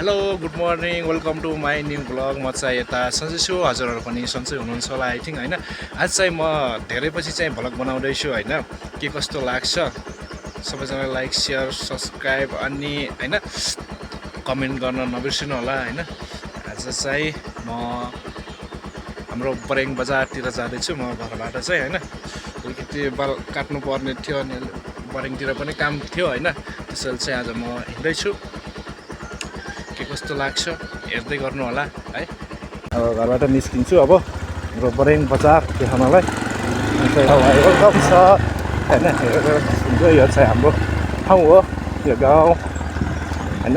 Hello good morning welcome to my new blog. म चाहिँ यता सन्चै छु, हजुरहरू पनि सन्चै हुनुहुन्छ होला आई थिङ्क होइन। आज चाहिँ म धेरै पछि चाहिँ भ्लग बनाउँदैछु होइन। के कस्तो लाग्छ सबैजना लाइक सेयर सब्सक्राइब अनि होइन कमेन्ट गर्न नबिर्सिनु होला होइन। आज चाहिँ म हाम्रो बरेङ बजारतिर जाँदैछु म घरबाट चाहिँ होइन। अलिकति बाल काट्नु पर्ने थियो अनि बरेङतिर पनि काम थियो होइन, त्यसैले चाहिँ आज म हिँड्दैछु। के कस्तो लाग्छ हेर्दै गर्नु होला है। अब घरबाट निस्किन्छु अब हाम्रो बरेङ बजार देखाउनलाई। वेलकम छ होइन, हेरेर यो चाहिँ हाम्रो ठाउँ हो, यो गाउँ होइन।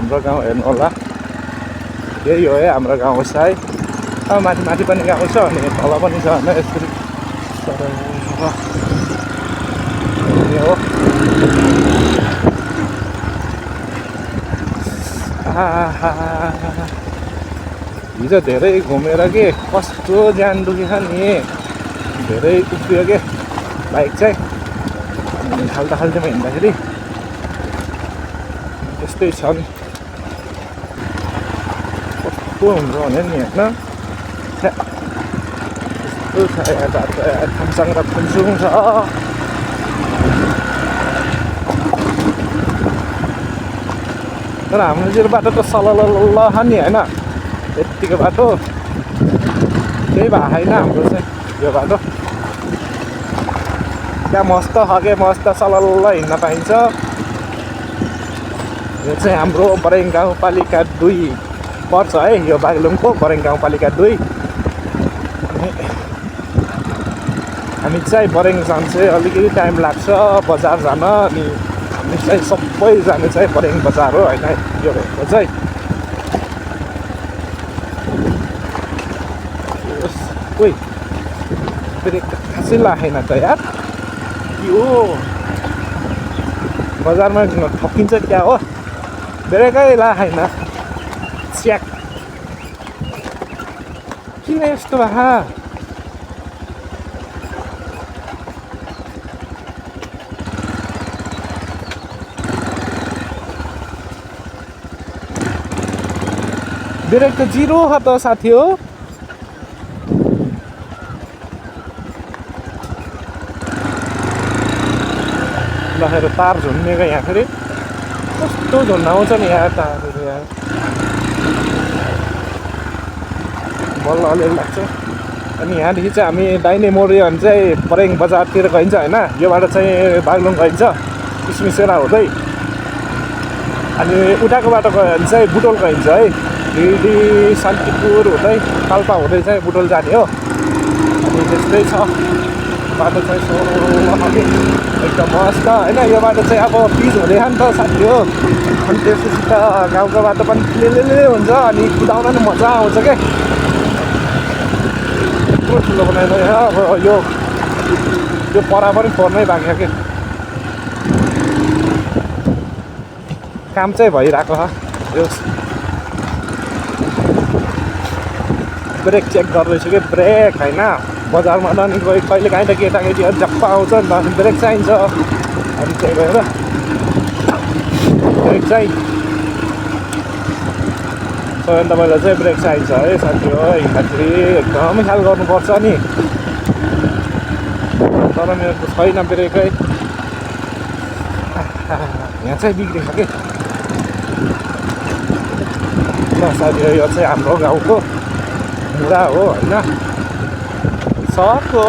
हाम्रो गाउँ हेर्नु होला, यही हो है हाम्रो गाउँ चाहिँ। अब माथि माथि पनि गाउँ छ अनि तल पनि छ होइन, यसरी हो। हिजो धेरै घुमेर के कस्तो ज्यान दुखेछ नि, धेरै उफ्रियो के बाइक चाहिँ। अनि खाल्टामा हिँड्दाखेरि त्यस्तै छन्, कस्तो हुन्छ भने नि होइन। यस्तो छ यता थामसाङ र फुन्सुङ छ। तर हाम्रोतिर बाटो त सलल नि होइन, यत्तिको बाटो केही भएको छैन हाम्रो चाहिँ यो बाटो। क्या मस्त खाके मस्त सलल हिँड्न पाइन्छ। यो चाहिँ हाम्रो बरेङ गाउँपालिका 2 पर्छ है, यो बागलुङको बरेङ गाउँपालिका 2। हामी चाहिँ बरेङ जान चाहिँ अलिकति टाइम लाग्छ बजार जान, अनि हामी चाहिँ सबै जाने चाहिँ बरेङ बजार हो होइन। यो भएको चाहिँ ओइ ब्रेक खासै लागेन त यार, यो बजारमा ठकिन्छ क्या हो, ब्रेकै लागेन च्याक। किन यस्तो भा ब्रेक त जिरो हो त साथी हो। ल तार झुन्नेको यहाँ फेरि कस्तो झुन्न आउँछ नि यहाँ तारहरू यहाँ, बल्ल अलिअलि लाग्छ। अनि यहाँदेखि चाहिँ हामी दाहिने मोड्यो भने चाहिँ बरेङ बजारतिर गइन्छ होइन। योबाट चाहिँ बागलुङ गइन्छ किसमिसेरा हुँदै, अनि उठाको बाटो गयो भने चाहिँ बुटोल गइन्छ है। भिडी शान्तिपुर हुँदै पाल्पा हुँदै चाहिँ बुटोल जाने हो। अनि त्यस्तै छ बाटो चाहिँ एकदम मस्त होइन। यो बाटो चाहिँ अब पिच हुँदैछ नि त साथी हो, अनि त्यसपछि त गाउँको बाटो पनि प्लेन हुन्छ अनि कुदाउन नि मजा आउँछ क्या। यत्रो ठुलो बनाइदियो अब यो परा पनि फोर्नै भएको के काम चाहिँ भइरहेको छ। यो ब्रेक चेक गर्दैछु कि ब्रेक होइन, बजारमा त अनि कहिले काहीँ त केटाकेटीहरू झप्प आउँछ नि त, अनि ब्रेक चाहिन्छ। अनि त्यही भएर ब्रेक चाहिँ सबैभन्दा पहिला चाहिँ ब्रेक चाहिन्छ है साथी हो। हिँड्दाखेरि एकदमै ख्याल गर्नुपर्छ नि, तर मेरो त छैन ब्रेकै। यहाँ चाहिँ बिग्रेछ कि ल साथी हो। यो चाहिँ हाम्रो गाउँको मुरा हो होइन, सक हो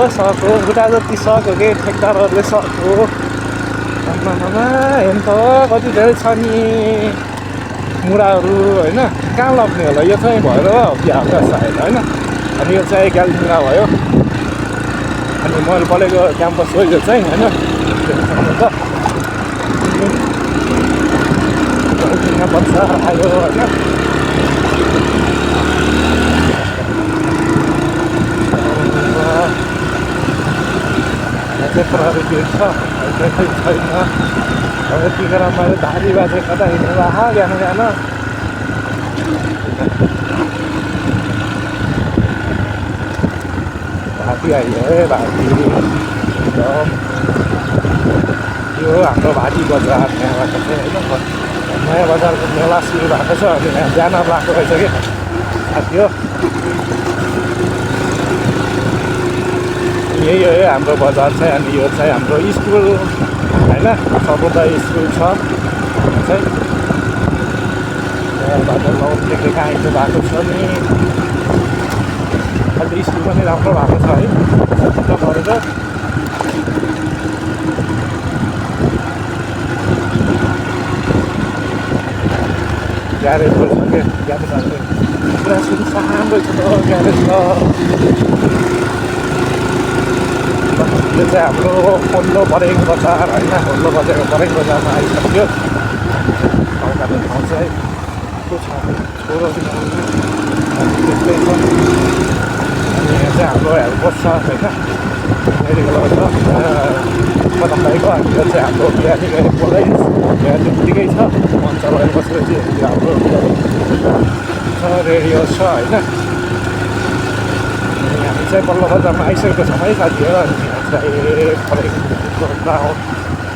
खुट्टा जति सक हो कि ठेक्दारहरूले सक हो। हेर्नु त कति धेरै छ नि मुराहरू होइन, कहाँ लग्ने होला। यो चाहिँ भएर क्या होला सायद होइन। अनि यो चाहिँ ग्यालमुरा भयो, अनि मैले पढेको क्याम्पस हो यो चाहिँ होइन। पर्छ आयो होइन। प्रहरी गेट छ छैन। अब यतिखेर मैले धारी बाजे कता हिँडेर बिहान भाती आइयो है भाती एकदम यो हाम्रो भाटी बजार यहाँबाट चाहिँ होइन नयाँ बजारको मेला सुरु भएको छ अनि यहाँ जान लाग्दो रहेछ कि साथी हो यही हो हाम्रो बजार चाहिँ अनि यो चाहिँ हाम्रो स्कुल होइन सर्वोदय स्कुल छ चाहिँ यहाँबाट लौन देखेको आइन्छ भएको छ नि अहिले स्कुल पनि राम्रो भएको छ है गरेर ग्यारेज रहेछ क्या ग्यारेज हाल्ने पुरा सुनसान रहेछ त ग्यारेज त यो चाहिँ हाम्रो पल्लो बरेङ बजार होइन पल्लो बजारको बरेङ बजारमा आइसक्यो गाउँकाले ठाउँ चाहिँ को छ छोरो त्यस्तै छ अनि यहाँ चाहिँ हाम्रो हेल्पपोस्ट छ होइन मेडिकल छ बताइको अनि यो चाहिँ हाम्रो बिहानीको कलेज यहाँ त्यत्तिकै छ मञ्च भएर बसेपछि यो हाम्रो छ रेडियो छ होइन अनि हामी चाहिँ पल्लो बजारमा आइसकेको छौँ है साथीहरू अनि यहाँ चाहिँ फरेको गाउँ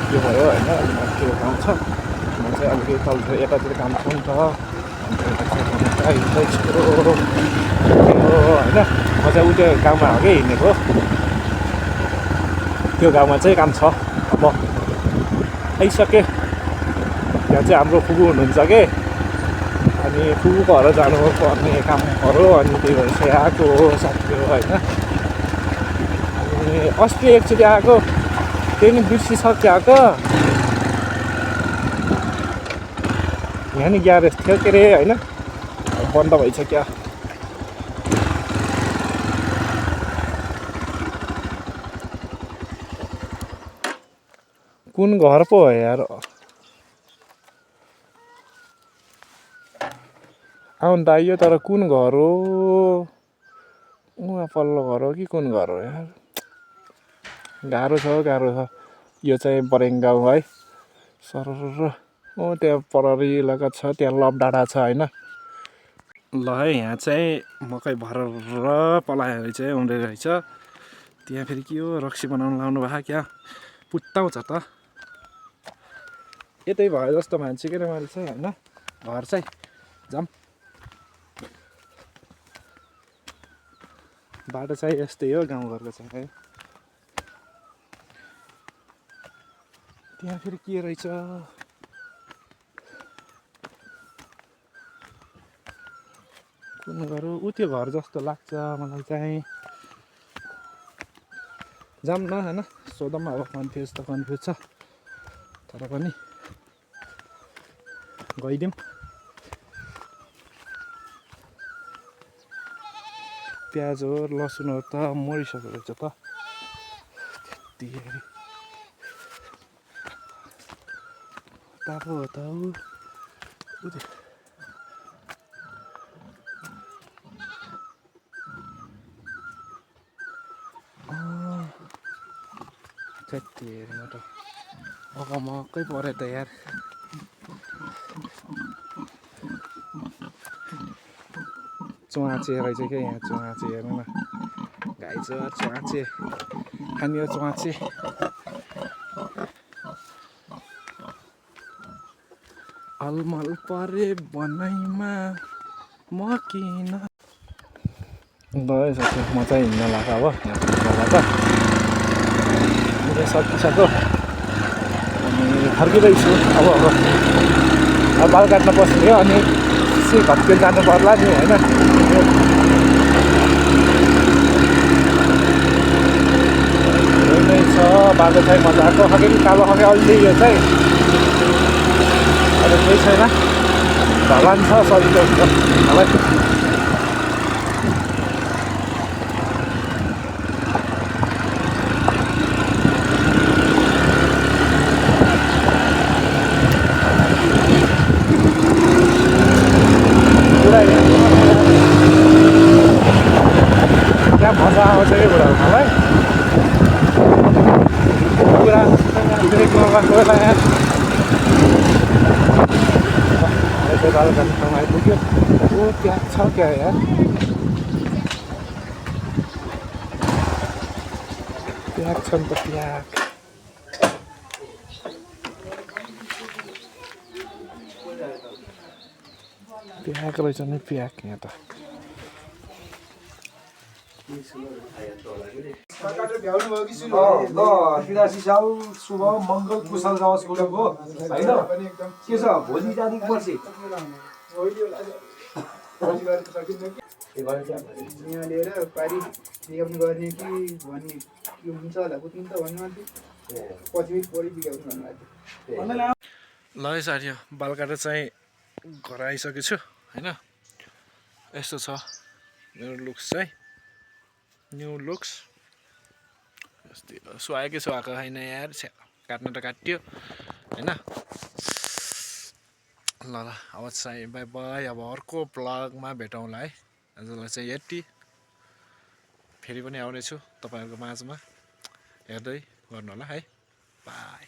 यो भयो होइन त्यो गाउँ छ म चाहिँ अलिकति तल यतातिर काम छ नि त होइन म चाहिँ त्यो गाउँमा हो कि हिँडेको त्यो गाउँमा चाहिँ काम छ अब आइसकेँ यहाँ चाहिँ हाम्रो फुपू हुनुहुन्छ कि अनि फुपूको घर जानुपर्ने कामहरू अनि त्यही भएर चाहिँ आएको साथीहरू होइन अनि अस्ति एकचोटि आएको त्यही नि बिर्सिसक्यो आएको यहाँ नि ग्यारेज थियो के अरे होइन बन्द भइसक्यो कुन घर पो हो यार आउनु त आइयो तर कुन घर हो उहाँ पल्लो घर हो कि कुन घर हो यार गाह्रो छ यो चाहिँ बरेङ गाउँ है सरर त्यहाँ पररी इलाका छ त्यहाँ लभ डाँडा छ होइन ल है यहाँ चाहिँ मकै भरेर पलाएर चाहिँ हुँदै रहेछ त्यहाँ फेरि के हो रक्सी बनाउनु लाउनु भएको क्या पुत्ताउँछ त यतै भयो जस्तो मान्छे के मैले चाहिँ होइन घर चाहिँ जाम बाटो चाहिँ यस्तै हो गाउँघरको चाहिँ है त्यहाँ फेरि के रहेछ कुन घर हो ऊ त्यो घर जस्तो लाग्छ मलाई चाहिँ जाम न होइन सोधौँ अब कन्फ्युज त कन्फ्युज छ तर पनि गइदिउँ प्याज हो लसुनहरू त मरिसकेको रहेछ त त्यति तातो हो त त्यति हेर्नु त मकै पऱ्यो त यार चुवाचे रहेछ क्या यहाँ चुवाचे हेर्नु न गाई चुवाचे खाने हो चुवाचे अलमल परे बनाइमा म किन ल साथी म चाहिँ हिँड्न लाग्छ अब यहाँ सकिसक्यो अनि फर्किँदैछु अब बाल काट्न बस्ने हो अनि घट्केल जानु पर्ला नि होइन नै छ बाटो चाहिँ मजाको खालि कालो खालि अलि यो चाहिँ अहिले केही छैन ढलान छ सजिलो हुन्छ मलाई क्या मजा आउँछ कि बुढा मलाई पुरा ब्रेकमा गएको बेला यहाँ बाल काट्ने ठाउँ आइपुग्यो ओ प्याज छ क्या यार प्याज छ नि त प्याज प्याक रहेछ नि प्याक यहाँ त तिरासी साल शुभ मङ्गल कुशल जाओस् गुडको होइन के छ भोलि जाने पर्सि यहाँ लिएर पारि बिगाउनु गर्ने कि भन्ने के हुन्छ होला बुझ्नु त भन्नु पछि परि बिगाउनु भन्नु ल है साथी बाल काटेर चाहिँ घर आइसकेको छु होइन यस्तो छ मेरो लुक्स चाहिँ न्यू लुक्स सुहाएकै सुहाएको होइन यार काट्न त काट्यो होइन ल ल अब चाहिँ बाई बाई अब अर्को ब्लगमा भेटौँला है आजलाई चाहिँ यति फेरि पनि आउनेछु तपाईँहरूको माझमा हेर्दै गर्नु होला है बाई